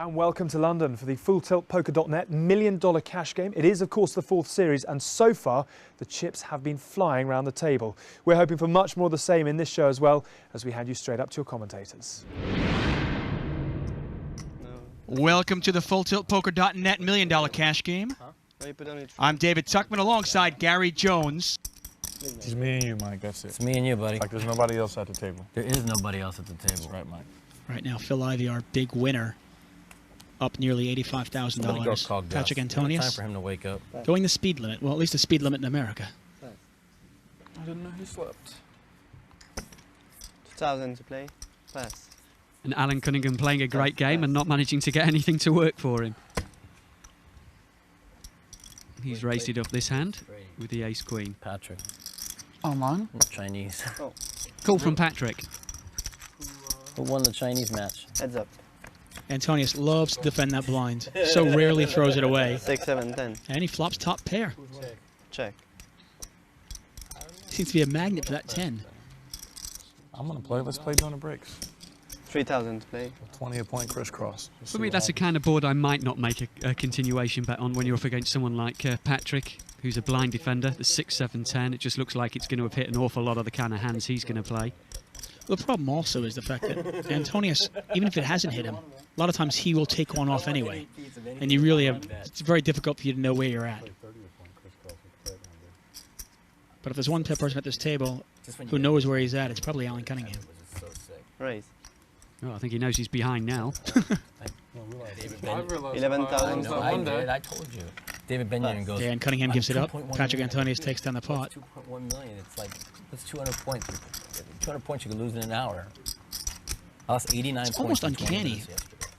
And welcome to London for the FullTiltPoker.net $1 million cash game. It is, of course, the 4th series, and so far, the chips have been flying around the table. We're hoping for much more of the same in this show as well, as we hand you straight up to your commentators. Welcome to the FullTiltPoker.net $1 million cash game. I'm David Tuckman alongside Gary Jones. It's me and you, Mike. That's it. It's me and you, buddy. Like there's nobody else at the table. There is nobody else at the table. That's right, Mike. Right now, Phil Ivey, our big winner, up nearly $85,000. Patrick Antonius. Time for him to wake up. Going the speed limit. Well, at least the speed limit in America. I didn't know he slept. 2,000 to play. Pass. And Alan Cunningham playing a great game and not managing to get anything to work for him. He's raised it up this hand with the ace-queen. Patrick. Oh, man. Chinese. Oh. Call from Patrick. Who won the Chinese match? Heads up. Antonius loves to defend that blind. So rarely throws it away. 6, 7, 10. And he flops top pair. Check. Seems to be a magnet for that 10. I'm going to play. Let's play during the breaks. 3,000 to play. 20 a point crisscross. For me, that's the kind of board I might not make a continuation bet on when you're up against someone like Patrick, who's a blind defender. The 6, 7, 10. It just looks like it's going to have hit an awful lot of the kind of hands he's going to play. The problem also is the fact that Antonius, even if it hasn't hit him, a lot of times he will take one off anyway. And you really have, it's very difficult for you to know where you're at. But if there's one person at this table who knows where he's at, it's probably Alan Cunningham. Raise. Oh, I think he knows he's behind now. 11,000. I told you. David Benyon goes. Yeah, and Cunningham gives it up. Patrick Antonius takes down the pot. 2.1 million. It's like, that's 200 points. 200 points you could lose in an hour. I lost 89 it's points. Almost uncanny.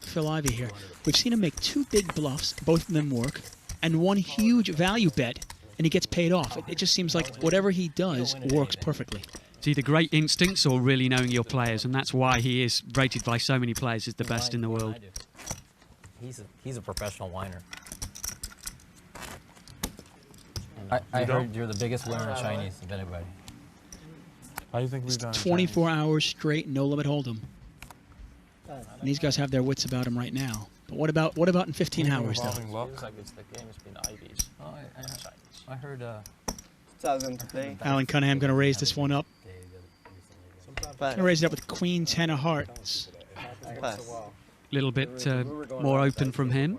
Phil Ivey here. We've seen him make 2 big bluffs, both of them work, and 1 huge value bet, and he gets paid off. It just seems like whatever he does works perfectly. It's either great instincts or really knowing your players, and that's why he is rated by so many players as the best in the world. He's a professional whiner. I heard you're the biggest winner in Chinese of anybody. How do you think we've done? 24 hours straight, no limit hold'em. And these guys have their wits about them right now. But what about in 15 hours though? Looks like it's the game between Ivies. Oh, I heard. 2,000 to play. Alan Cunningham going to raise this one up. Pass. Going to raise it up with Queen 10 of hearts. Pass. A little bit more open from him.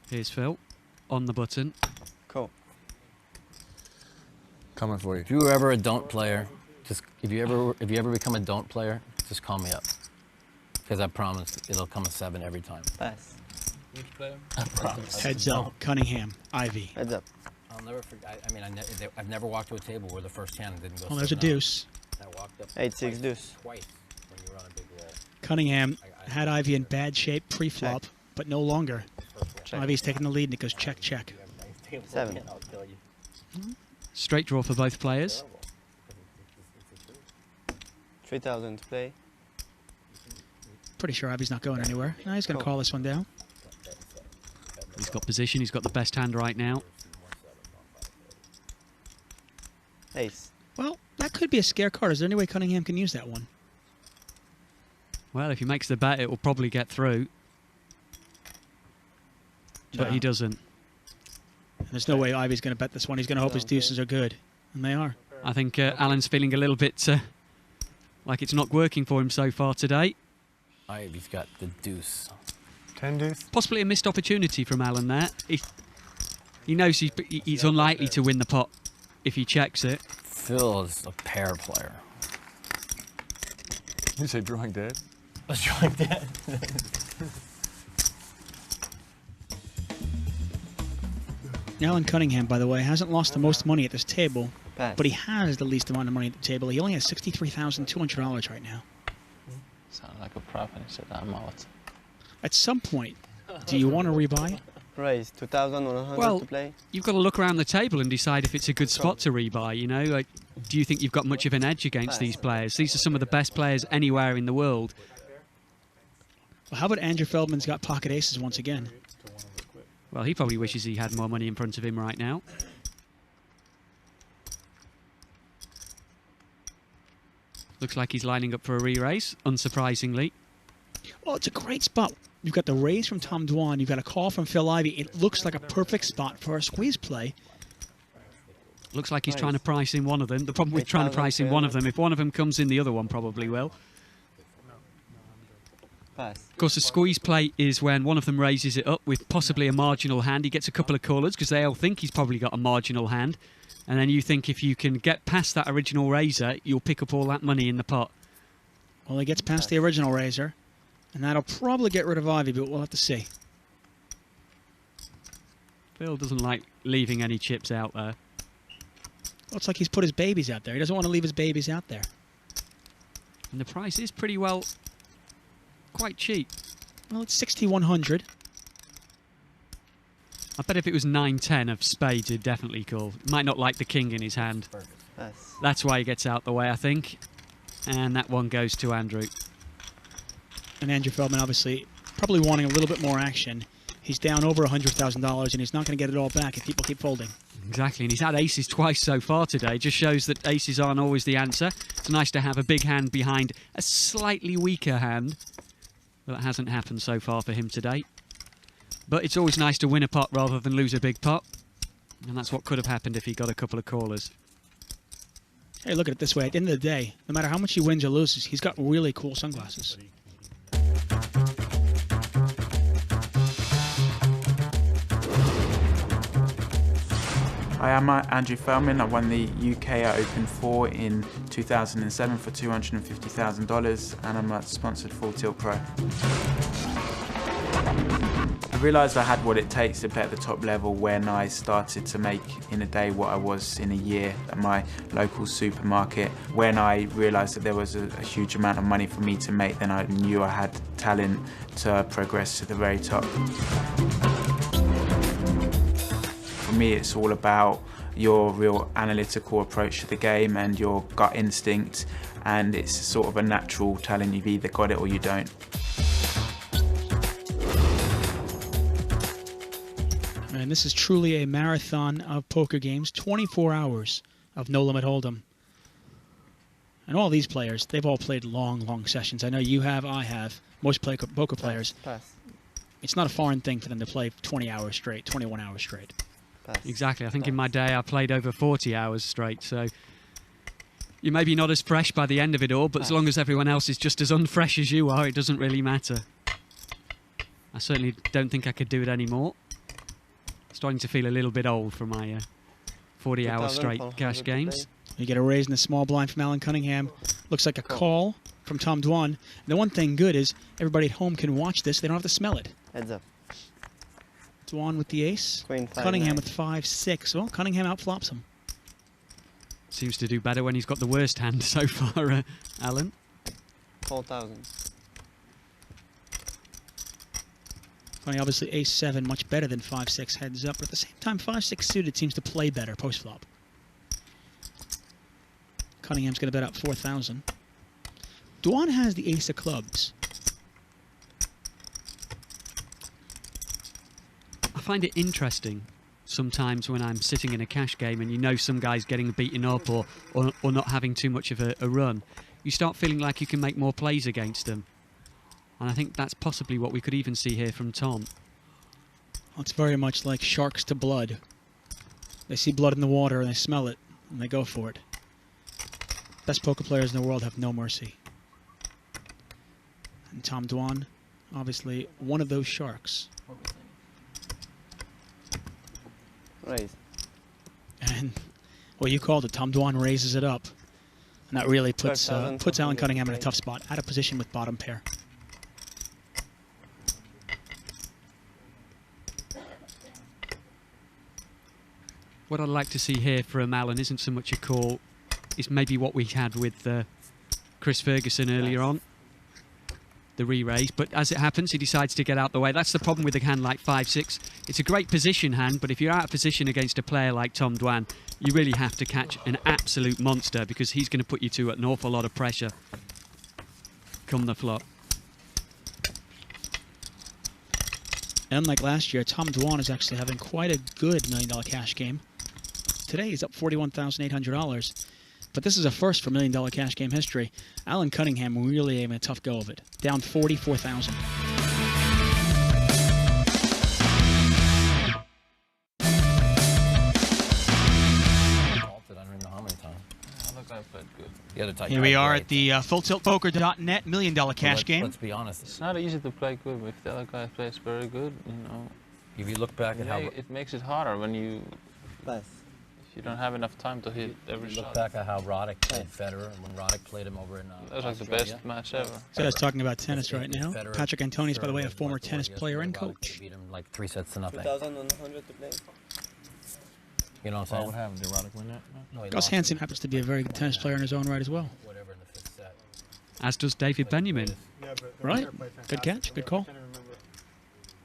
Here's Phil on the button. Cool. Coming for you. If you were ever a don't player, just if you ever become a don't player, just call me up. Because I promise it'll come a 7 every time. Pass. I promise. Heads up, Cunningham, Ivey. Heads up. I'll never forget. I mean, I've never walked to a table where the first hand didn't go. Oh, there's a 7-0. deuce. I walked up 8, 6 deuce. twice when you were on a big roll. Cunningham had Ivey in bad shape pre-flop, but no longer. Check. Ivey's taking the lead and it goes check, check. 7. Straight draw for both players. 3,000 to play. Pretty sure Ivey's not going anywhere. No, he's going to call this one down. He's got position. He's got the best hand right now. Ace. Well, that could be a scare card. Is there any way Cunningham can use that one? Well, if he makes the bet, it will probably get through. But No. he doesn't. And there's no way Ivey's going to bet this one. He's going to hope his deuces are good. And they are. I think Alan's feeling a little bit like it's not working for him so far today. Ivy's got the deuce. 10 deuce. Possibly a missed opportunity from Alan there. He knows he's unlikely to win the pot if he checks it. Phil is a pair player. You say drawing dead? Let's try that. Alan Cunningham, by the way, hasn't lost the most money at this table, Pass. but he has the least amount of money at the table. He only has $63,200 right now. Sounded like a prop and he said, I'm out. At some point, do you want to rebuy? Raise. 2,100 Well, to play. you've got to look around the table and decide if it's a good spot to rebuy, you know? Like, do you think you've got much of an edge against these players? These are some of the best players anywhere in the world. Well, how about Andrew Feldman's got pocket aces once again? Well, he probably wishes he had more money in front of him right now. Looks like he's lining up for a re-raise, unsurprisingly. Well, it's a great spot. You've got the raise from Tom Dwan. You've got a call from Phil Ivey. It looks like a perfect spot for a squeeze play. Looks like he's trying to price in one of them. The problem with trying to price in one of them, if one of them comes in, the other one probably will. Pass. Of course, the squeeze play is when one of them raises it up with possibly a marginal hand. He gets a couple of callers because they all think he's probably got a marginal hand. And then you think if you can get past that original raiser, you'll pick up all that money in the pot. Well, he gets past the original raiser, and that'll probably get rid of Ivey, but we'll have to see. Phil doesn't like leaving any chips out there. Well, it's like he's put his babies out there. He doesn't want to leave his babies out there. And the price is pretty well quite cheap. Well, it's 6,100. I bet if it was 9-10 of spades, he'd definitely call. Might not like the king in his hand. Pass. That's why he gets out the way, I think. And that one goes to Andrew. And Andrew Feldman obviously probably wanting a little bit more action. He's down over $100,000, and he's not going to get it all back if people keep folding. Exactly, and he's had aces twice so far today. Just shows that aces aren't always the answer. It's nice to have a big hand behind a slightly weaker hand. But that hasn't happened so far for him today. But it's always nice to win a pot rather than lose a big pot. And that's what could have happened if he got a couple of callers. Hey, look at it this way. At the end of the day, no matter how much he wins or loses, he's got really cool sunglasses. Hi, I'm Andrew Feldman. I won the UK Open 4 in 2007 for $250,000, and I'm a sponsored Full Tilt Pro. I realised I had what it takes to play at the top level when I started to make in a day what I was in a year at my local supermarket. When I realised that there was a huge amount of money for me to make, then I knew I had talent to progress to the very top. For me, it's all about your real analytical approach to the game and your gut instinct, and it's sort of a natural talent. You've either got it or you don't. And this is truly a marathon of poker games, 24 hours of no-limit hold'em. And all these players, they've all played long, long sessions. I know you have, I have, most poker players. Pass. It's not a foreign thing for them to play 20 hours straight, 21 hours straight. Pass. Exactly. I think in my day I played over 40 hours straight, so you're maybe not as fresh by the end of it all, but as long as everyone else is just as unfresh as you are, it doesn't really matter. I certainly don't think I could do it anymore. Starting to feel a little bit old for my 40-hour straight cash games. You get a raise in the small blind from Alan Cunningham. Looks like a call from Tom Dwan. And the one thing good is everybody at home can watch this. They don't have to smell it. Heads up. Dwan with the ace. Queen 5, Cunningham 9. with 5-6. Well, Cunningham outflops him. Seems to do better when he's got the worst hand so far, Alan. 4,000. Funny, obviously ace-7 much better than 5-6 heads up, but at the same time 5-6 suited seems to play better post-flop. Cunningham's going to bet up 4,000. Dwan has the ace of clubs. I find it interesting sometimes when I'm sitting in a cash game and you know some guy's getting beaten up or not having too much of a run. You start feeling like you can make more plays against them. And I think that's possibly what we could even see here from Tom. Well, it's very much like sharks to blood. They see blood in the water and they smell it and they go for it. Best poker players in the world have no mercy. And Tom Dwan, obviously one of those sharks. Raise. And, well, you called it. Tom Dwan raises it up. And that really puts Alan Cunningham in a tough spot, out of position with bottom pair. What I'd like to see here from Alan isn't so much a call, it's maybe what we had with Chris Ferguson earlier on, the re-raise, but as it happens he decides to get out the way. That's the problem with a hand like 5-6. It's a great position hand, but if you're out of position against a player like Tom Dwan, you really have to catch an absolute monster because he's going to put you to an awful lot of pressure come the flop. Unlike last year, Tom Dwan is actually having quite a good $1 million cash game. Today he's up $41,800. But this is a first for $1 Million Cash Game history. Alan Cunningham really having a tough go of it. Down 44,000. Here we are at the FullTiltPoker.net $1 Million Cash Game. Let's be honest. It's not easy to play good if the other guy plays very good, you know. If you look back at how It makes it harder when you Pass. if you don't have enough time to hit every look shot. back at how Roddick played Federer, and when Roddick played him over in That was like the Australia. best match ever. So I was talking about tennis right now. Federer Patrick Antonius, by the way, a served former like tennis yesterday, player and Roddick coach. beat him like 3 sets to nothing. 2,100 to play. You know what I'm saying? What happened? Did Roddick win that? No, he Gus lost. Hansen happens to be a very good tennis player in his own right as well. Whatever in the 5th set. As does David Benjamin. Right? Good catch, good call.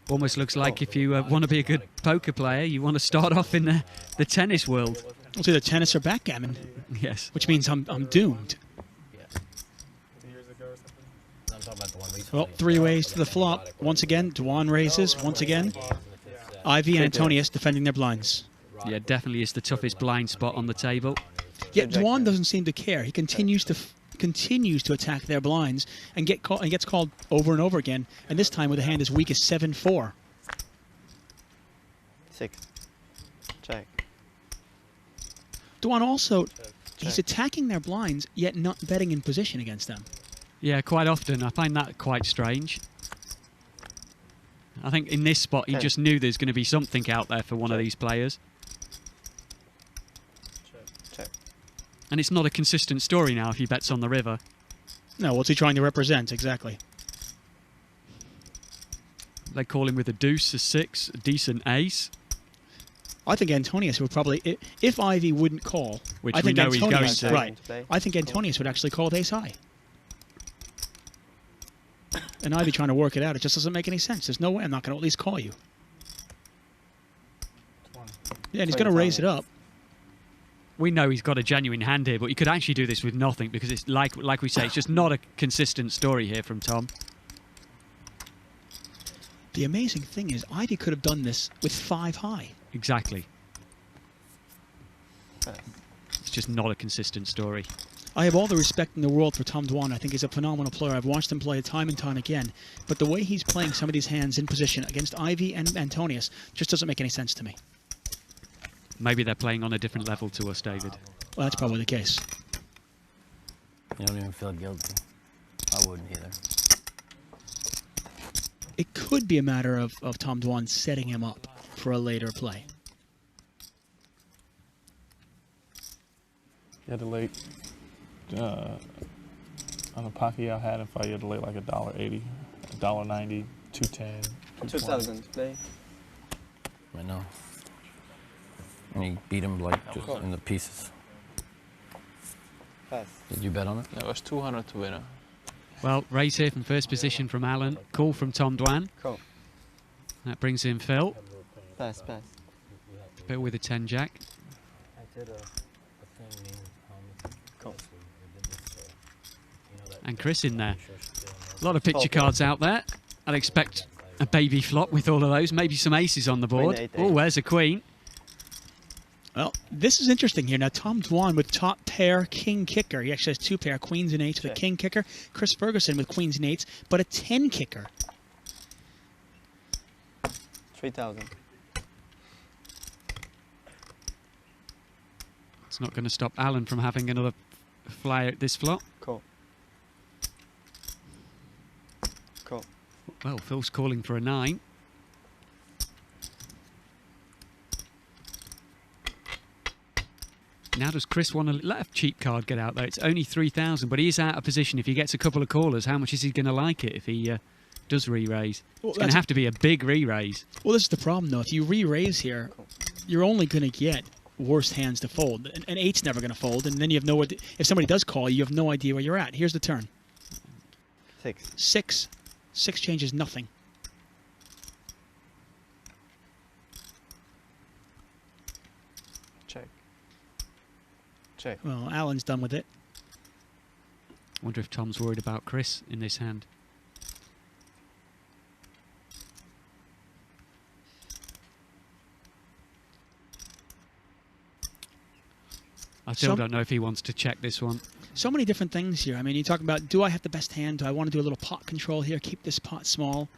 Almost looks like if you want to be a good poker player, you want to start off in the tennis world. It's either tennis or backgammon, Yes. which means I'm doomed. I'm talking about the one recently. Well, 3 ways to the flop. Once again, Dwan raises. Once again, Ivey and Antonius defending their blinds. Yeah, definitely is the toughest blind spot on the table. Yet Dwan doesn't seem to care. He continues to attack their blinds and gets called over and over again. And this time with a hand as weak as 7-4. 6. Check. Dwan also, he's attacking their blinds, yet not betting in position against them. Yeah, quite often. I find that quite strange. I think in this spot, he just knew there's going to be something out there for one of these players. Check. And it's not a consistent story now if he bets on the river. No, what's he trying to represent exactly? They call him with a deuce, a 6, a decent ace. I think Antonius would probably, if Ivey wouldn't call, Which I we think know he's going Antonius, to. right? I think Antonius would actually call with ace high. And Ivey trying to work it out, it just doesn't make any sense. There's no way I'm not going to at least call you. Yeah, and he's going to raise it up. We know he's got a genuine hand here, but he could actually do this with nothing because it's like we say, it's just not a consistent story here from Tom. The amazing thing is, Ivey could have done this with 5 high. Exactly. It's just not a consistent story. I have all the respect in the world for Tom Dwan. I think he's a phenomenal player. I've watched him play time and time again. But the way he's playing some of these hands in position against Ivey and Antonius just doesn't make any sense to me. Maybe they're playing on a different level to us, David. Well, that's probably the case. You don't even feel guilty. I wouldn't either. It could be a matter of Tom Dwan setting him up for a later play. You had to late on a Pacquiao had in fight. You had to late like $1.80, $1.90, 210, 2,000 to play. I know. And you beat him like just in the pieces. Pass. Did you bet on it? Yeah, it was 200 to win. Well, raise here from first position from Alan. Call from Tom Dwan. Call. That brings in Phil. Pass, pass. Phil with a 10 jack. Call. And Chris in there. A lot of picture cards out there. I'd expect a baby flop with all of those. Maybe some aces on the board. Queen, 8, Oh, there's a queen. Well, this is interesting here. Now, Tom Dwan with top pair, king kicker. He actually has 2 pair, queens and 8s with a king kicker. Chris Ferguson with queens and 8s, but a 10 kicker. 3,000. It's not going to stop Alan from having another flyer at this flop. Call. Call. Well, Phil's calling for a 9. Now does Chris want to let a cheap card get out there? It's only 3,000, but he is out of position. If he gets a couple of callers, how much is he going to like it if he does re-raise? Well, it's going to have to be a big re-raise. Well, this is the problem, though. If you re-raise here, you're only going to get worse hands to fold. An 8's never going to fold, and then you have no idea. If somebody does call you, you have no idea where you're at. Here's the turn. 6. 6. 6 changes nothing. Check. Check. Well, Alan's done with it. Wonder if Tom's worried about Chris in this hand. I still don't know if he wants to check this one. So many different things here. I mean, you talk about, do I have the best hand? Do I want to do a little pot control here, keep this pot small?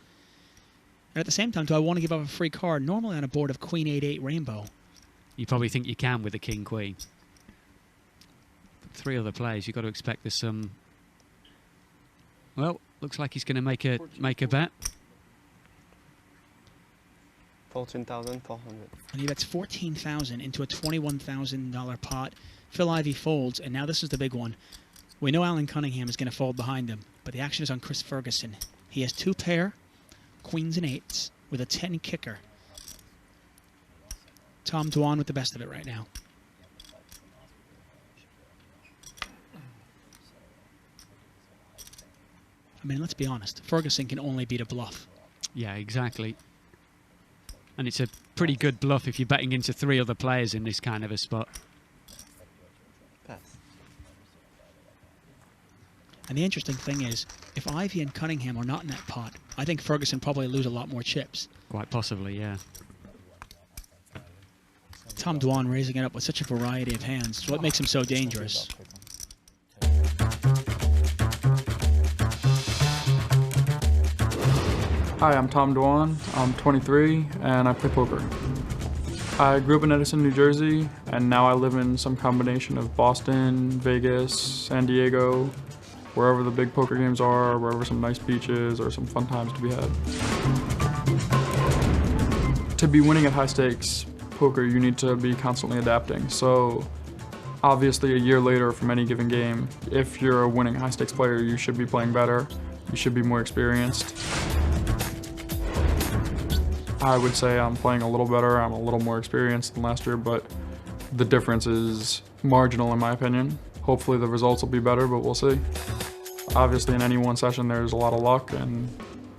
And at the same time, do I want to give up a free card? Normally on a board of Queen 8-8 Rainbow. You probably think you can with a King Queen. But 3 other players, you've got to expect there's some. Well, looks like he's going to make a bet. 14,400. And he bets 14,000 into a $21,000 pot. Phil Ivey folds, and now this is the big one. We know Alan Cunningham is going to fold behind him, but the action is on Chris Ferguson. He has 2 pair, queens and 8s, with a 10 kicker. Tom Dwan with the best of it right now. I mean, let's be honest. Ferguson can only beat a bluff. Yeah, exactly. And it's a pretty good bluff if you're betting into 3 other players in this kind of a spot. Pass. And the interesting thing is, if Ivey and Cunningham are not in that pot, I think Ferguson probably lose a lot more chips. Quite possibly, yeah. Tom Dwan raising it up with such a variety of hands. It's what makes him so dangerous. Hi, I'm Tom Dwan. I'm 23 and I play poker. I grew up in Edison, New Jersey, and now I live in some combination of Boston, Vegas, San Diego, wherever the big poker games are, wherever some nice beaches or some fun times to be had. To be winning at high stakes poker, you need to be constantly adapting. So obviously a year later from any given game, if you're a winning high stakes player, you should be playing better. You should be more experienced. I would say I'm playing a little better, I'm a little more experienced than last year, but the difference is marginal in my opinion. Hopefully the results will be better, but we'll see. Obviously in any one session there's a lot of luck, and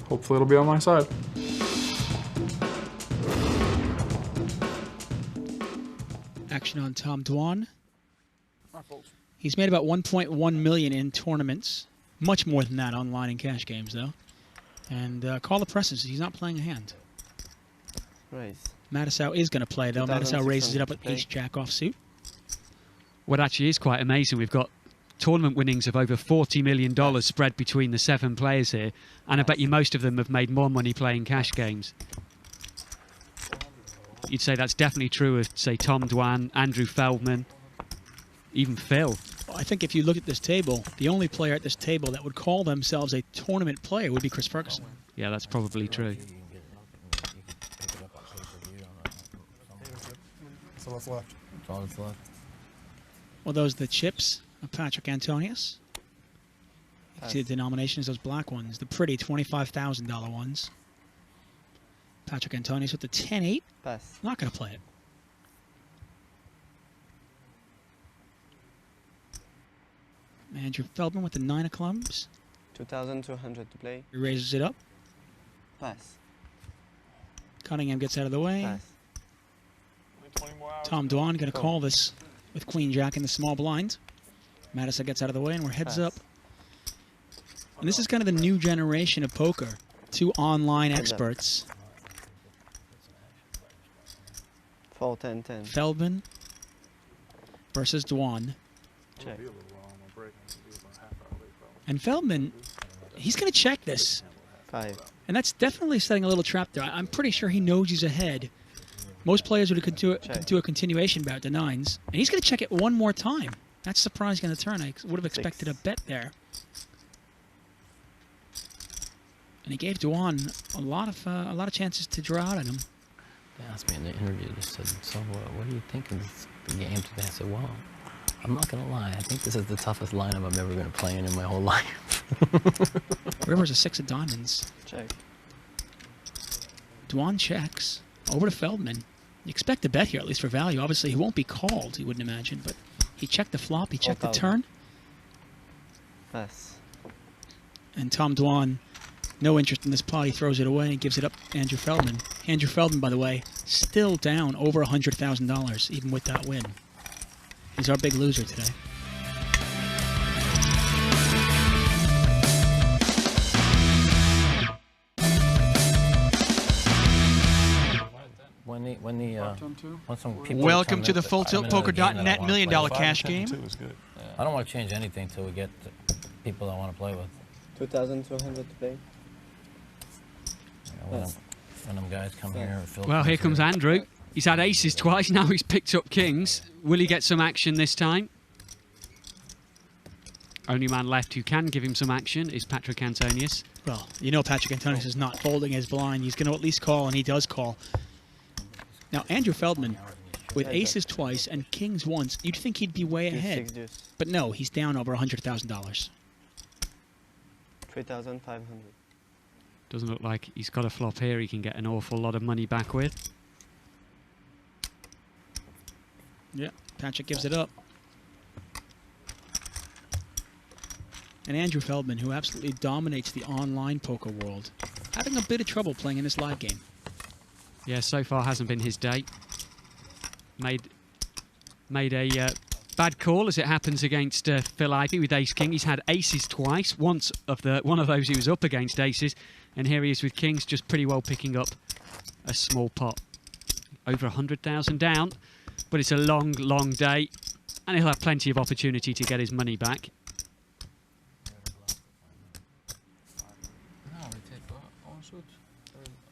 hopefully it'll be on my side. Action on Tom Dwan. He's made about 1.1 million in tournaments. Much more than that online in cash games, though. And call the presses, he's not playing a hand. Raise. Matusow is going to play, though. Matusow raises it up with ace-jack offsuit. What actually is quite amazing, we've got tournament winnings of over $40 million spread between the 7 players here, and I bet you most of them have made more money playing cash games. You'd say that's definitely true of, say, Tom Dwan, Andrew Feldman, even Phil. Well, I think if you look at this table, the only player at this table that would call themselves a tournament player would be Chris Ferguson. Yeah, that's probably true. So what's left? That's all that's left. Well, those are the chips of Patrick Antonius. You can see the denominations, those black ones, the pretty $25,000 ones. Patrick Antonius with the 10-8. Pass. I'm not going to play it. Andrew Feldman with the 9 of clubs. 2,200 to play. He raises it up. Pass. Cunningham gets out of the way. Pass. Tom Dwan going to call this with Queen Jack in the small blind. Matusow gets out of the way and we're heads up. And this is kind of the new generation of poker. 2 online experts. 4-10-10. Feldman versus Dwan. Check. And Feldman, he's going to check this. 5. And that's definitely setting a little trap there. I'm pretty sure he knows he's ahead. Most players would do a continuation bout to 9s. And he's going to check it one more time. That's surprising on the turn. I would have expected a bet there. And he gave Dwan a lot of chances to draw out on him. They asked me in the interview, they said, so what do you think of the game today? I said, well, I'm not going to lie. I think this is the toughest lineup I'm ever going to play in my whole life. River's a 6 of diamonds. Check. Dwan checks. Over to Feldman. You expect a bet here, at least for value. Obviously, he won't be called, you wouldn't imagine, but he checked the flop, he checked the turn. Pass. And Tom Dwan, no interest in this pot. He throws it away and gives it up to Andrew Feldman. Andrew Feldman, by the way, still down over $100,000, even with that win. He's our big loser today. when the when some people Welcome to the I'm in a game that I FullTiltPoker.net wanna $1 play million with. cash game. Two is good. I don't want to change anything until we get people I want to play with. 2,200 to play. You know, when them guys come here. Phil Well, here comes here. Andrew. He's had aces twice, now he's picked up kings. Will he get some action this time? Only man left who can give him some action is Patrick Antonius. Well, you know Patrick Antonius is not folding his blind. He's going to at least call, and he does call. Now, Andrew Feldman, with aces twice and kings once, you'd think he'd be way ahead. But no, he's down over $100,000. 3,500. Doesn't look like he's got a flop here he can get an awful lot of money back with. Yeah, Patrick gives it up. And Andrew Feldman, who absolutely dominates the online poker world, having a bit of trouble playing in this live game. Yeah, so far hasn't been his day. Made a bad call as it happens against Phil Ivey with ace king. He's had aces twice. Once of one of those he was up against aces, and here he is with kings, just pretty well picking up a small pot. Over 100,000 down, but it's a long, long day, and he'll have plenty of opportunity to get his money back.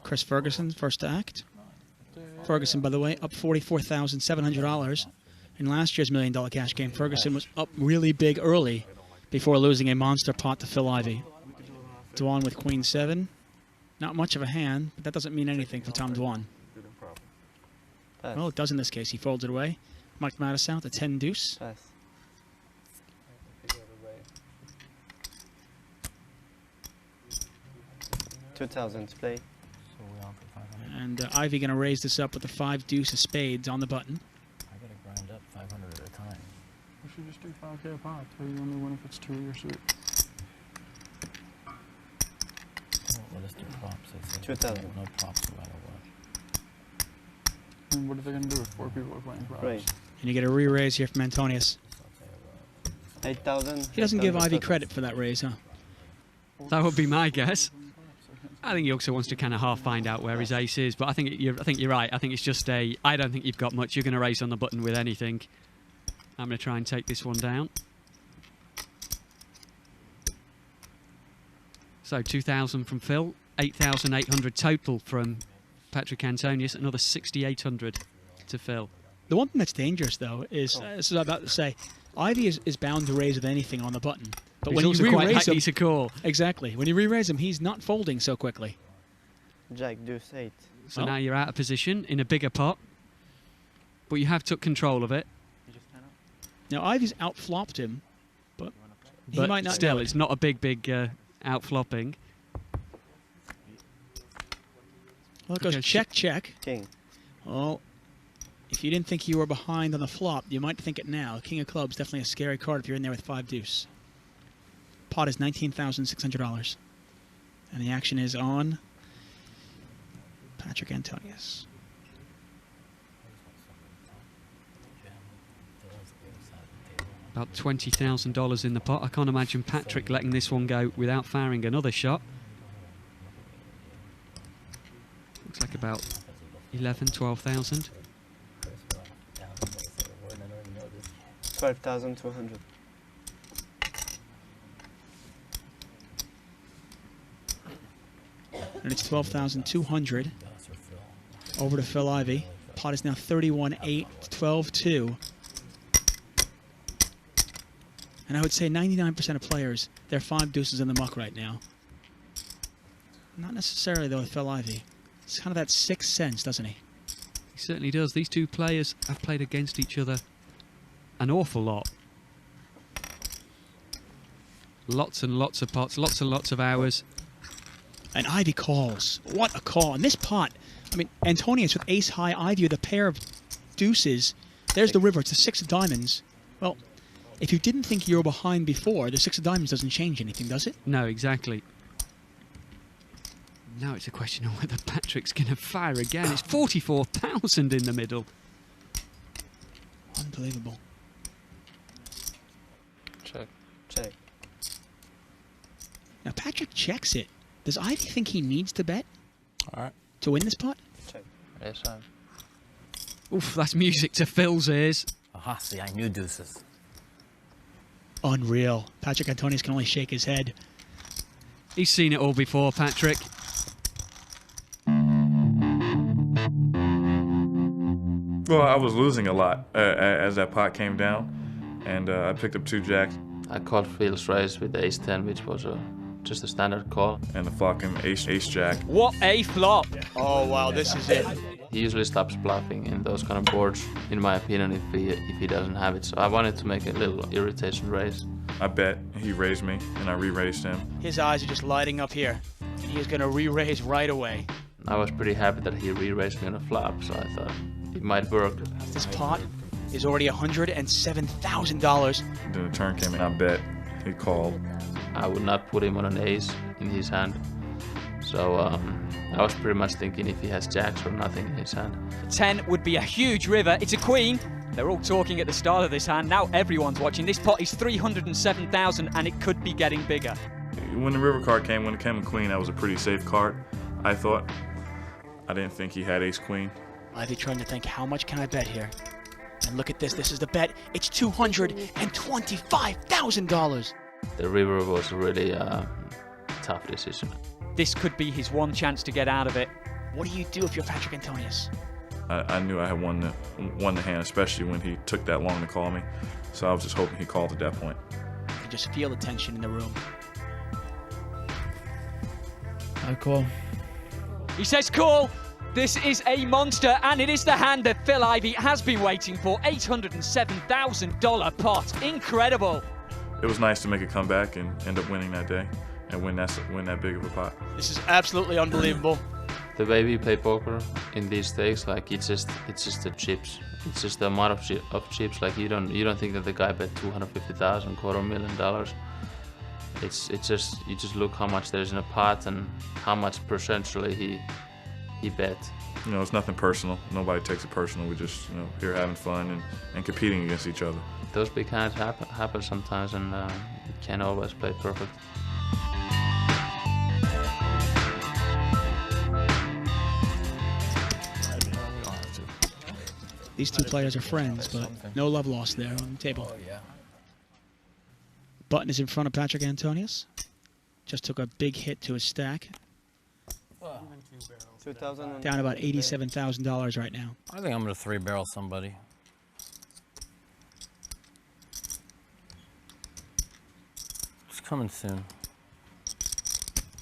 Chris Ferguson, first to act. Ferguson, by the way, up $44,700. In last year's $1 million cash game, Ferguson was up really big early before losing a monster pot to Phil Ivey. Dwan with queen 7. Not much of a hand, but that doesn't mean anything for Tom Dwan. Well, it does in this case. He folds it away. Mike Matusow, the 10 deuce. Pass. $2,000 to play. So And Ivey going to raise this up with the 5 deuce of spades on the button. I gotta grind up 500 at a time. We should just do 5K a pot. Tell you only win if it's 2 of your suit. Well, let's do props. 2,000. No props no matter what. And what are they gonna do if 4 people are playing props? Right. And you get a re-raise here from Antonius. 8,000. He doesn't give Ivey credit for that raise, huh? That would be my guess. I think he also wants to kind of half find out where his ace is, but I think you're right. I think it's just I don't think you've got much. You're going to raise on the button with anything. I'm going to try and take this one down. So 2,000 from Phil, 8,800 total from Patrick Antonius, another 6,800 to Phil. The one thing that's dangerous, though, is, as I was about to say, Ivey is bound to raise with anything on the button. But He's when also you quite re-raise him, likely to call. exactly. When you re-raise him, he's not folding so quickly. Jack, deuce 8. So now you're out of position in a bigger pot, but you have took control of it. Now Ivey's outflopped him, but he might not still, know it. it's not a big outflopping. Well, it goes Okay, check, check. King. Well, if you didn't think you were behind on the flop, you might think it now. King of clubs, definitely a scary card if you're in there with 5 deuce. Pot is $19,600. And the action is on Patrick Antonius. About $20,000 in the pot. I can't imagine Patrick letting this one go without firing another shot. Looks like about 11, 12,000. 12,200. And it's 12,200 over to Phil Ivey. Pot is now 31-8, 12-2. And I would say 99% of players, they're 5 deuces in the muck right now. Not necessarily, though, with Phil Ivey. It's kind of that sixth sense, doesn't he? He certainly does. These two players have played against each other an awful lot. Lots and lots of pots, lots and lots of hours. And Ivey calls. What a call. And this pot, I mean, Antonius with ace-high, Ivey with a pair of deuces. There's the river. It's the 6 of diamonds. Well, if you didn't think you were behind before, the 6 of diamonds doesn't change anything, does it? No, exactly. Now it's a question of whether Patrick's going to fire again. It's 44,000 in the middle. Unbelievable. Check. Check. Now, Patrick checks it. Does Ivey think he needs to bet All right. to win this pot? Check. Ace 5. Oof, that's music to Phil's ears. Aha, see, I knew deuces. Unreal. Patrick Antonius can only shake his head. He's seen it all before, Patrick. Well, I was losing a lot as that pot came down, and I picked up 2 jacks. I called Phil's raise with ace-10, which was just a standard call. And the flop came ace-jack. What a flop! Oh, wow, this is it. He usually stops bluffing in those kind of boards, in my opinion, if he doesn't have it. So I wanted to make a little irritation raise. I bet he raised me, and I re-raised him. His eyes are just lighting up here. He is going to re-raise right away. I was pretty happy that he re-raised me on a flop, so I thought it might work. This pot is already $107,000. Then the turn came in, I bet he called. I would not put him on an ace in his hand. So I was pretty much thinking if he has jacks or nothing in his hand. 10 would be a huge river. It's a queen. They're all talking at the start of this hand. Now everyone's watching. This pot is 307,000 and it could be getting bigger. When the river card came, when it came a queen, that was a pretty safe card, I thought. I didn't think he had ace-queen. Ivey trying to think, how much can I bet here? And look at this. This is the bet. It's $225,000. The river was a really tough decision. This could be his one chance to get out of it. What do you do if you're Patrick Antonius? I knew I had won the hand, especially when he took that long to call me. So I was just hoping he called at that point. You can just feel the tension in the room. I call. He says call. This is a monster, and it is the hand that Phil Ivey has been waiting for. $807,000 pot. Incredible. It was nice to make a comeback and end up winning that day and win that big of a pot. This is absolutely unbelievable. The way we play poker in these stakes, like it's just the chips. It's just the amount of chips. Like you don't think that the guy bet $250,000, $250,000. It's just you just look how much there's in a pot and how much percentually he bet. You know, it's nothing personal. Nobody takes it personal. We just, you know, here having fun and competing against each other. Those big hands happen sometimes, and you can't always play perfect. These two players are friends, but no love lost there on the table. Oh, yeah. Button is in front of Patrick Antonius. Just took a big hit to his stack. Down about $87,000 right now. I think I'm going to 3-barrel somebody. It's coming soon.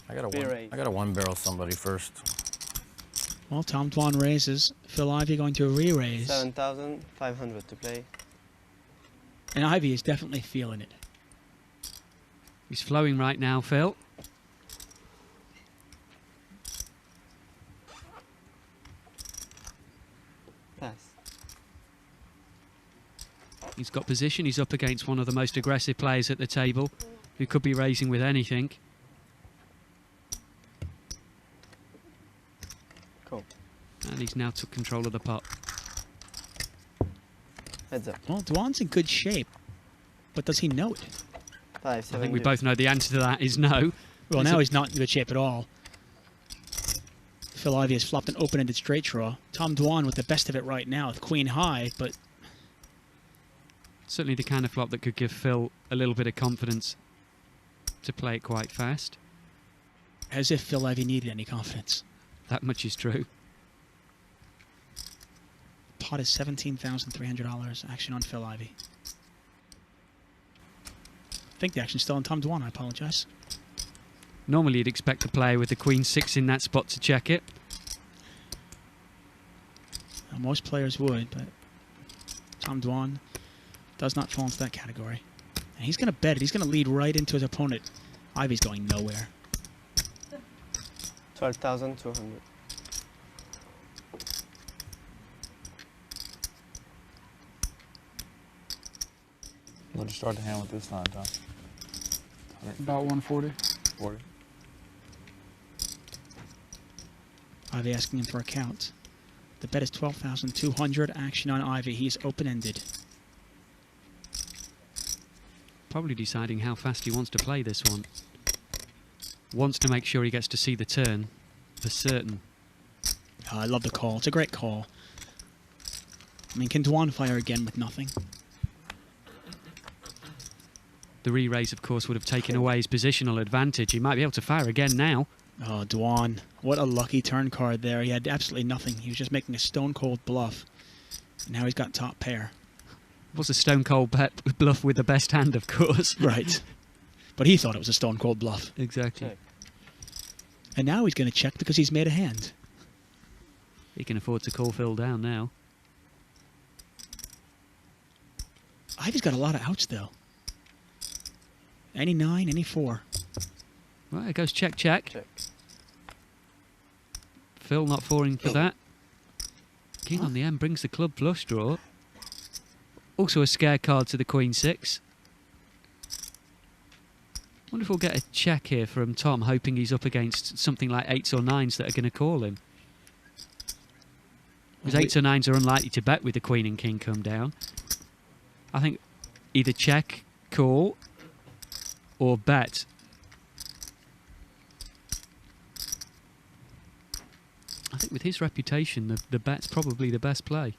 I got to 1-barrel somebody first. Well, Tom Dwan raises. Phil Ivey going to re-raise. 7,500 to play. And Ivey is definitely feeling it. He's flowing right now, Phil. Pass. He's got position. He's up against one of the most aggressive players at the table, who could be raising with anything. Cool. And he's now took control of the pot. Heads up. Well, Dwan's in good shape, but does he know it? I think we both know the answer to that is no. Well, now he's not in good shape at all. Phil Ivey has flopped an open-ended straight draw. Tom Dwan with the best of it right now with queen high, but... Certainly the kind of flop that could give Phil a little bit of confidence to play it quite fast. As if Phil Ivey needed any confidence. That much is true. Pot is $17,300. Action on Phil Ivey. I think the action's still on Tom Dwan, I apologize. Normally you'd expect a player with the queen-6 in that spot to check it. Well, most players would, but Tom Dwan does not fall into that category. And he's going to bet it. He's going to lead right into his opponent. Ivey's going nowhere. 12,200. What did you start the hand with this time, Tom? About 140. 40. Ivey asking him for a count. The bet is 12,200. Action on Ivey. He's open-ended. Probably deciding how fast he wants to play this one. Wants to make sure he gets to see the turn for certain. Oh, I love the call. It's a great call. I mean, can Dwan fire again with nothing? The re-raise, of course, would have taken away his positional advantage. He might be able to fire again now. Oh, Dwan. What a lucky turn card there. He had absolutely nothing. He was just making a stone-cold bluff. And now he's got top pair. It was a stone-cold bluff with the best hand, of course. Right. But he thought it was a stone-cold bluff. Exactly. Check. And now he's going to check because he's made a hand. He can afford to call Phil down now. Ivey's got a lot of outs, though. Any 9, any 4. Right, it goes check, check. Check. Phil not falling for that. King on the end brings the club flush draw. Also a scare card to the Queen 6. Wonder if we'll get a check here from Tom, hoping he's up against something like 8s or 9s that are going to call him. Because 8s or 9s are unlikely to bet with the Queen and King come down. I think either check, call, or bet. I think with his reputation, the bet's probably the best play.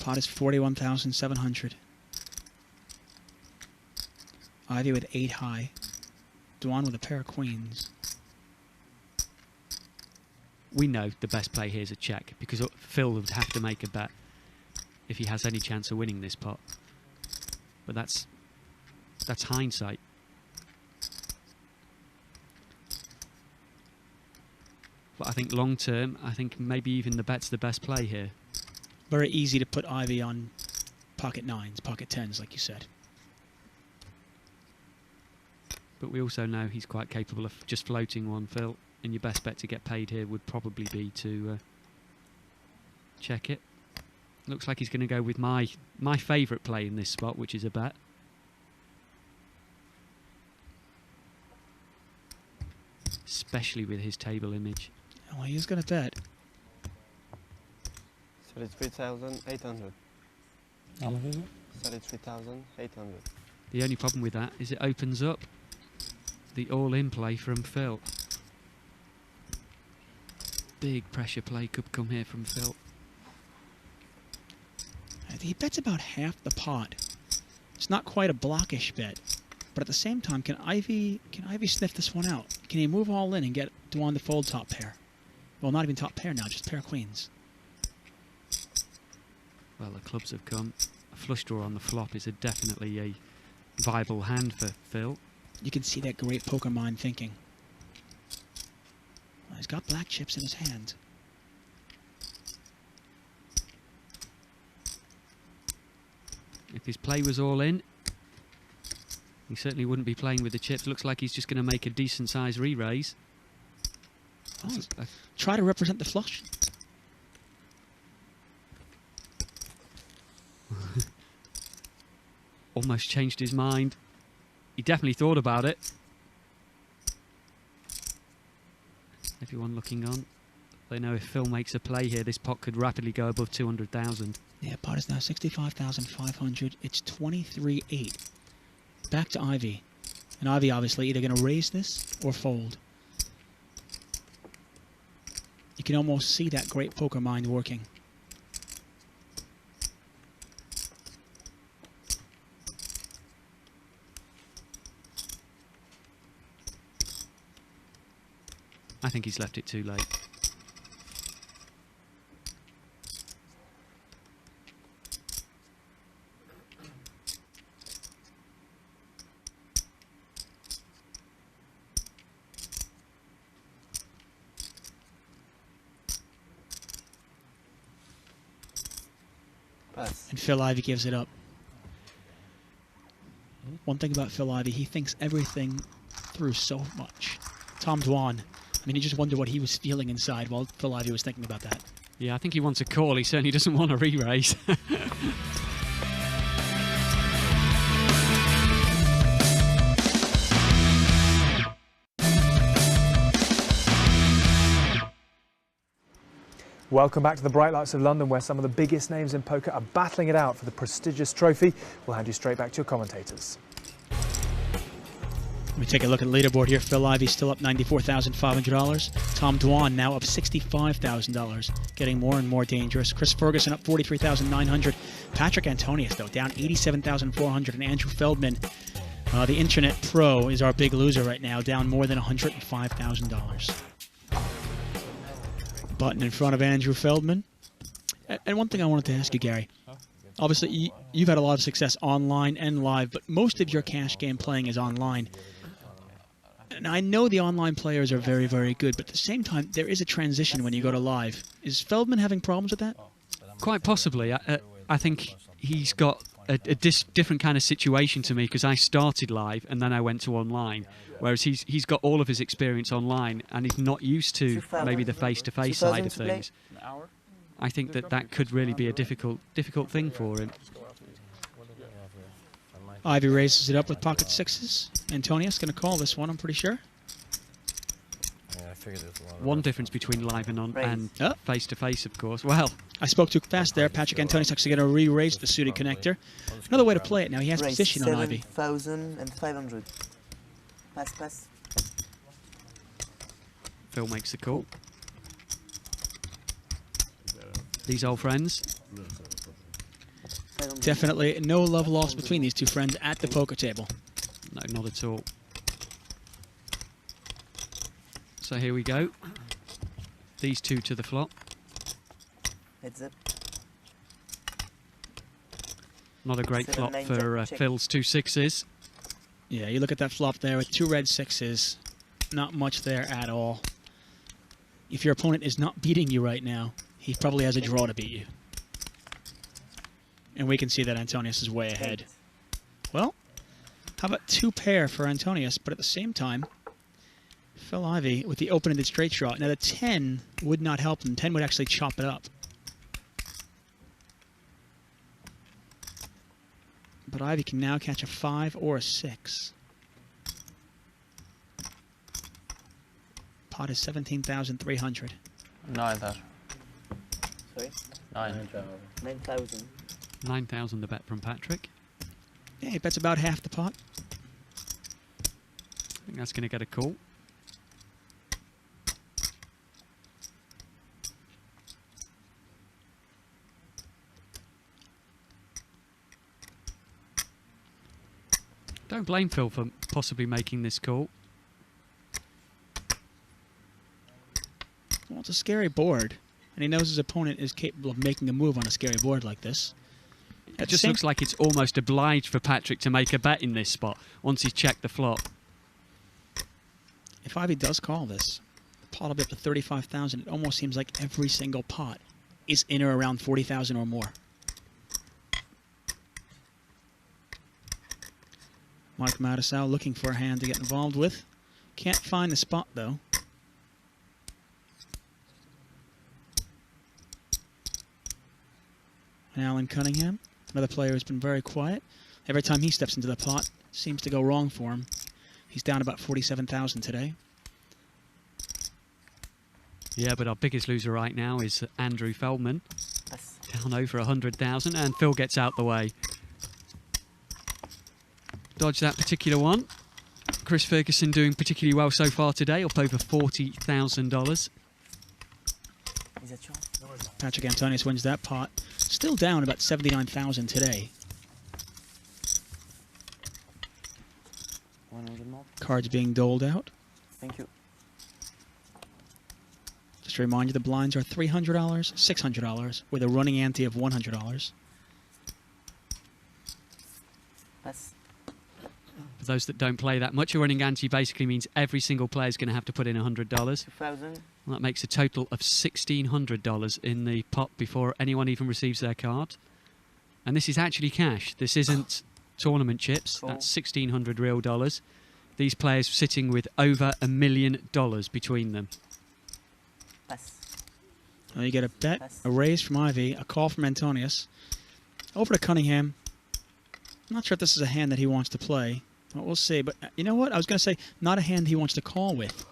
Pot is 41,700. Ivey with 8 high. Dwan with a pair of queens. We know the best play here is a check, because Phil would have to make a bet if he has any chance of winning this pot. But that's hindsight. But I think long term, I think maybe even the bet's the best play here. Very easy to put Ivey on pocket 9s, pocket 10s, like you said. But we also know he's quite capable of just floating one, Phil. And your best bet to get paid here would probably be to check it. Looks like he's going to go with my favourite play in this spot, which is a bet. Especially with his table image. Oh, he is going to bet. 33,800. How much is it? 33,800. The only problem with that is it opens up the all-in play from Phil. Big pressure play could come here from Phil. He bets about half the pot. It's not quite a blockish bet, but at the same time, can Ivey sniff this one out? Can he move all in and get Dwan to fold top pair? Well, not even top pair now, just pair of queens. Well, the clubs have come. A flush draw on the flop is definitely a viable hand for Phil. You can see that great poker mind thinking. Well, he's got black chips in his hand. If his play was all in, he certainly wouldn't be playing with the chips. Looks like he's just going to make a decent size re-raise. Oh, try to represent the flush. Almost changed his mind. He definitely thought about it. Everyone looking on. They know if Phil makes a play here, this pot could rapidly go above 200,000. Yeah, pot is now 65,500. It's 23.8. Back to Ivey. And Ivey obviously either going to raise this or fold. You can almost see that great poker mind working. I think he's left it too late. Pass. And Phil Ivey gives it up. One thing about Phil Ivey, he thinks everything through so much. Tom Dwan, I mean, he just wondered what he was feeling inside while Phil Ivey was thinking about that. Yeah, I think he wants a call. He certainly doesn't want a re-raise. Welcome back to the bright lights of London, where some of the biggest names in poker are battling it out for the prestigious trophy. We'll hand you straight back to your commentators. Let me take a look at the leaderboard here. Phil Ivey still up $94,500. Tom Dwan now up $65,000, getting more and more dangerous. Chris Ferguson up $43,900. Patrick Antonius, though, down $87,400. And Andrew Feldman, the Internet Pro, is our big loser right now, down more than $105,000. Button in front of Andrew Feldman. And one thing I wanted to ask you, Gary. Obviously, you've had a lot of success online and live, but most of your cash game playing is online. And I know the online players are very, very good, but at the same time, there is a transition when you go to live. Is Feldman having problems with that? Quite possibly. I think he's got a different kind of situation to me because I started live and then I went to online, whereas he's got all of his experience online and he's not used to maybe the face-to-face side of things. I think that could really be a difficult thing for him. Ivey raises it up with pocket sixes. Antonius going to call this one, I'm pretty sure. Yeah, I figured there's a lot of One difference between live and face-to-face, of course. Well, I spoke too fast there. Patrick Antonius actually going to re-raise the suited connector. Another way to play it now. He has position on Ivey. 7,500. Pass. Phil makes the call. These old friends. Definitely no love lost between these two friends at the poker table. No, not at all. So here we go. These two to the flop. Heads up. Not a great flop for Phil's 2 sixes. Yeah, you look at that flop there with 2 red sixes. Not much there at all. If your opponent is not beating you right now, he probably has a draw to beat you. And we can see that Antonius is way ahead. Well, how about 2 pair for Antonius, but at the same time, Phil Ivey with the open-ended straight draw. Now the 10 would not help him. 10 would actually chop it up. But Ivey can now catch a 5 or a 6. Pot is 17,300. 9,000. Sorry? 9,000. 9,000 the bet from Patrick. Yeah, he bets about half the pot. I think that's going to get a call. Don't blame Phil for possibly making this call. Well, it's a scary board, and he knows his opponent is capable of making a move on a scary board like this. It just looks like it's almost obliged for Patrick to make a bet in this spot once he's checked the flop. If Ivey does call this, the pot will be up to 35,000. It almost seems like every single pot is in or around 40,000 or more. Mark Matusow looking for a hand to get involved with. Can't find the spot, though. And Alan Cunningham, another player who's been very quiet. Every time he steps into the pot, seems to go wrong for him. He's down about 47,000 today. Yeah, but our biggest loser right now is Andrew Feldman. Down over 100,000, and Phil gets out the way. Dodge that particular one. Chris Ferguson doing particularly well so far today, up over $40,000. Patrick Antonius wins that pot. Still down about 79,000 today. Cards being doled out. Thank you. Just to remind you, the blinds are $300, $600, with a running ante of $100. Pass. For those that don't play that much, a running ante basically means every single player is going to have to put in $100. 2,000. Well, that makes a total of $1,600 in the pot before anyone even receives their card. And this is actually cash. This isn't tournament chips. Cool. That's $1,600 real dollars. These players sitting with over $1 million between them. Pass. Well, you get a bet, a raise from Ivey, a call from Antonius. Over to Cunningham. I'm not sure if this is a hand that he wants to play. Well, we'll see. But you know what? I was going to say not a hand he wants to call with.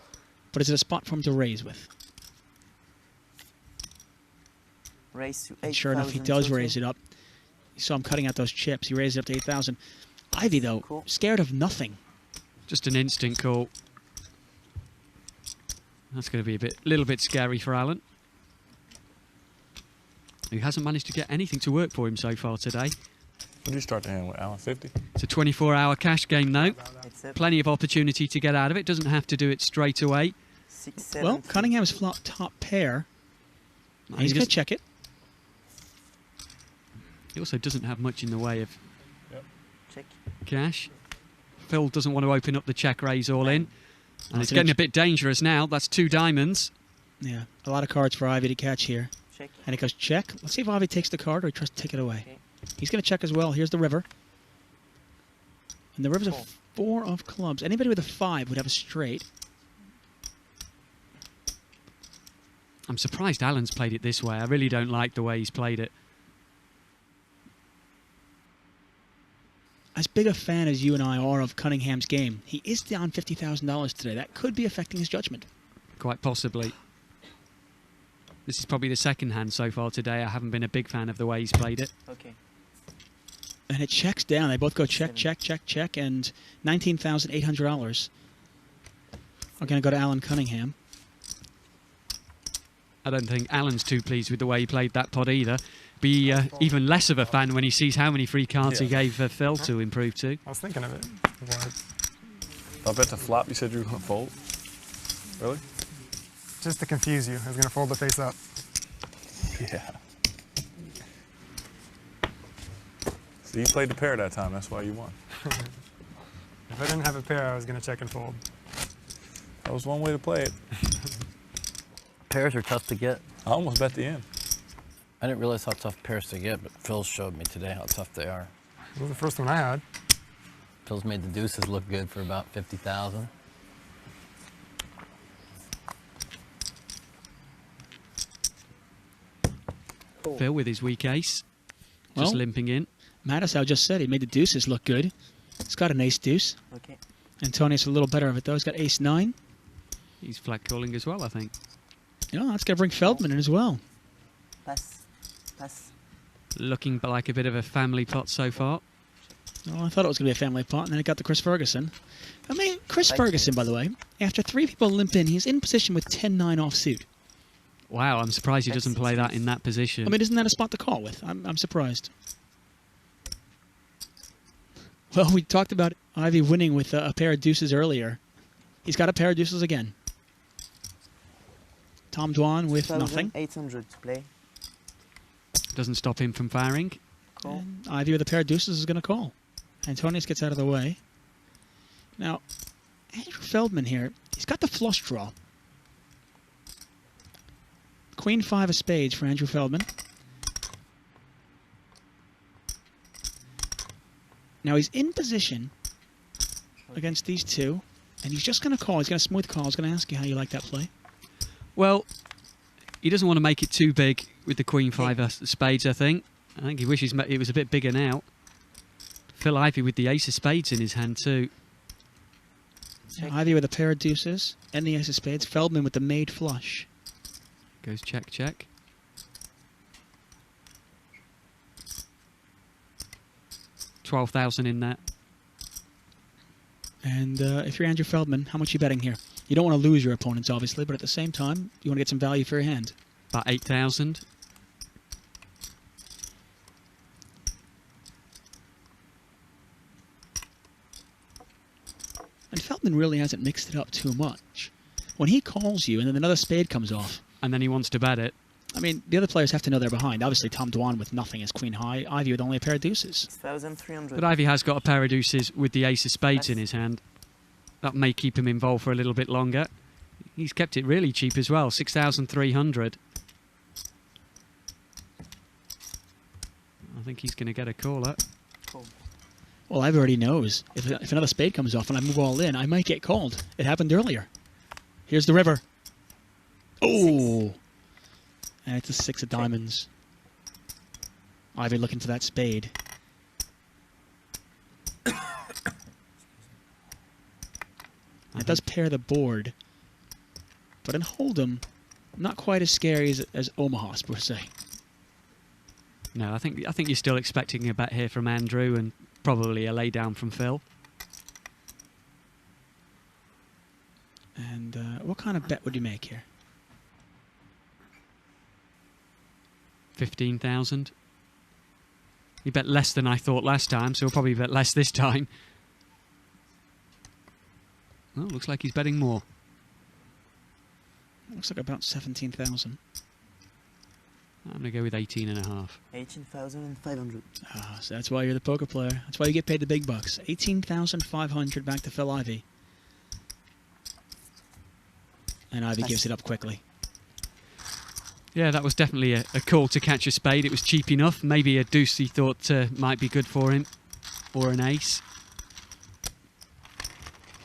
But is it a spot for him to raise with? Raise to 8,000. And sure enough, he does raise it up. You saw him cutting out those chips. He raised it up to 8,000. Ivey, though, scared of nothing. Just an instant call. That's going to be a little bit scary for Alan, who hasn't managed to get anything to work for him so far today. What did you start the hand with, Alan? 50? It's a 24-hour cash game, though. Plenty of opportunity to get out of it. Doesn't have to do it straight away. Well, Cunningham's flop top pair. He's going to check it. He also doesn't have much in the way of Check. cash. Phil doesn't want to open up the check raise all in. And it's getting a bit dangerous now. That's 2 diamonds. Yeah, a lot of cards for Ivey to catch here. Check. And it goes check. Let's see if Ivey takes the card or he tries to take it away. Okay. He's going to check as well. Here's the river. And the river's a 4 of clubs. Anybody with a 5 would have a straight. I'm surprised Alan's played it this way. I really don't like the way he's played it. As big a fan as you and I are of Cunningham's game, he is down $50,000 today. That could be affecting his judgment. Quite possibly. This is probably the second hand so far today. I haven't been a big fan of the way he's played it. Okay. And it checks down. They both go check, check, check, check, and $19,800 are going to go to Alan Cunningham. I don't think Alan's too pleased with the way he played that pot either. Be even less of a fan when he sees how many free cards he gave Phil to improve to. I was thinking of it. I bet the flop you said you were going to fold. Really? Just to confuse you, I was going to fold the face up. Yeah. So you played the pair that time, that's why you won. If I didn't have a pair, I was going to check and fold. That was one way to play it. Pairs are tough to get. I almost bet the end. I didn't realize how tough pairs to get, but Phil showed me today how tough they are. It was the first one I had. Phil's made the deuces look good for about 50,000. Phil with his weak ace, just limping in. Matusow just said he made the deuces look good. He's got an ace deuce. Okay. Antonius a little better of it though. He's got ace 9. He's flat calling as well, I think. Yeah, that's going to bring FELDMAN in as well. Pass. Pass. Looking like a bit of a family pot so far. Oh, I thought it was going to be a family pot, and then it got to Chris Ferguson. I mean, Chris Ferguson, by the way, after 3 people limp in, he's in position with 10-9 offsuit. Wow, I'm surprised he doesn't play that in that position. I mean, isn't that a spot to call with? I'm surprised. Well, we talked about Ivey winning with a pair of deuces earlier. He's got a pair of deuces again. Tom Dwan with nothing. 800 to play. Doesn't stop him from firing. Call. And Ivey with a pair of deuces is going to call. Antonius gets out of the way. Now, Andrew FELDMAN here, he's got the flush draw. Queen 5 of spades for Andrew FELDMAN. Now he's in position against these two, and he's just going to call. He's going to smooth call. He's going to ask you how you like that play. Well, he doesn't want to make it too big with the Queen 5 of spades, I think. I think he wishes it was a bit bigger now. Phil Ivey with the ace of spades in his hand too. Ivey with a pair of deuces and the ace of spades. FELDMAN with the made flush. Goes check, check. $12,000 in that. And if you're Andrew FELDMAN, how much are you betting here? You don't want to lose your opponents, obviously, but at the same time, you want to get some value for your hand. About 8,000. And FELDMAN really hasn't mixed it up too much. When he calls you and then another spade comes off. And then he wants to bet it. I mean, the other players have to know they're behind. Obviously, Tom Dwan with nothing as queen high. Ivey with only a pair of deuces. 6,300. But Ivey has got a pair of deuces with the ace of spades in his hand. That may keep him involved for a little bit longer. He's kept it really cheap as well, 6,300. I think he's going to get a caller. Cool. Well, Ivey already knows. If another spade comes off and I move all in, I might get called. It happened earlier. Here's the river. Oh! And it's a 6 of diamonds. Ivey looking for that spade. It does pair the board. But in Hold'em, not quite as scary as Omaha's, per se. No, I think you're still expecting a bet here from Andrew and probably a laydown from Phil. kind of bet would you make here? 15,000. He bet less than I thought last time, so he'll probably bet less this time. Oh, looks like he's betting more. Looks like about 17,000. I'm going to go with 18.5. 18,500. Ah, so that's why you're the poker player. That's why you get paid the big bucks. 18,500 back to Phil Ivey. And Ivey gives it up quickly. Yeah, that was definitely a call to catch a spade. It was cheap enough. Maybe a deuce he thought might be good for him. Or an ace.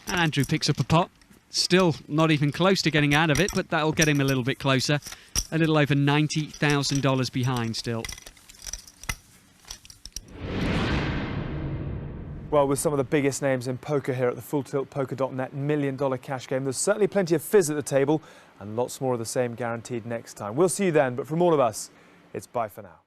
And Andrew picks up a pot. Still not even close to getting out of it, but that'll get him a little bit closer. A little over $90,000 behind still. Well, with some of the biggest names in poker here at the FullTiltPoker.net $1 million cash game, there's certainly plenty of fizz at the table and lots more of the same guaranteed next time. We'll see you then, but from all of us, it's bye for now.